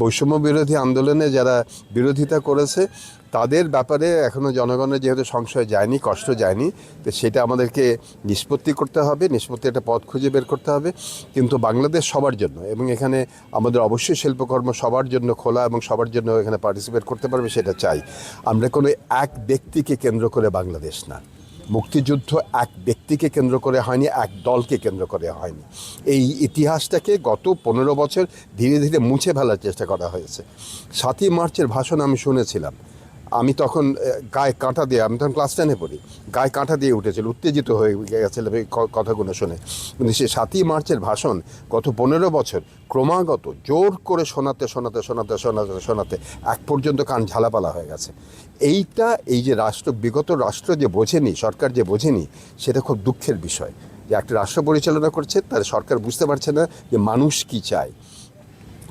বৈষম্য বিরোধী আন্দোলনে যারা বিরোধিতা করেছে তাদের ব্যাপারে এখনও জনগণের যেহেতু সংশয় যায়নি, কষ্ট যায়নি, তো সেটা আমাদেরকে নিষ্পত্তি করতে হবে, নিষ্পত্তি একটা পথ খুঁজে বের করতে হবে। কিন্তু বাংলাদেশ সবার জন্য, এবং এখানে আমাদের অবশ্যই শিল্পকর্ম সবার জন্য খোলা এবং সবার জন্য এখানে পার্টিসিপেট করতে পারবে, সেটা চাই। আমরা কোনো এক ব্যক্তিকে কেন্দ্র করে বাংলাদেশ না, মুক্তিযুদ্ধ এক ব্যক্তিকে কেন্দ্র করে হয়নি, এক দলকে কেন্দ্র করে হয়নি। এই ইতিহাসটাকে গত 15 বছর ধীরে ধীরে মুছে ফেলার চেষ্টা করা হয়েছে। 7ই মার্চের ভাষণ আমি শুনেছিলাম, আমি তখন গায়ে কাঁটা দিয়ে, আমি তখন ক্লাস 10-এ পড়ি, গায়ে কাঁটা দিয়ে উঠেছিল, উত্তেজিত হয়ে গেছিলাম এই কথাগুলো শুনে। কিন্তু সে 7ই মার্চের ভাষণ গত 15 বছর ক্রমাগত জোর করে শোনাতে শোনাতে শোনাতে শোনাতে শোনাতে এক পর্যন্ত কান ঝালাপালা হয়ে গেছে। এই যে বিগত রাষ্ট্র যে বোঝেনি, সরকার যে বোঝেনি, সেটা খুব দুঃখের বিষয় যে একটা রাষ্ট্র পরিচালনা করছে, তার সরকার বুঝতে পারছে না যে মানুষ কি চায়।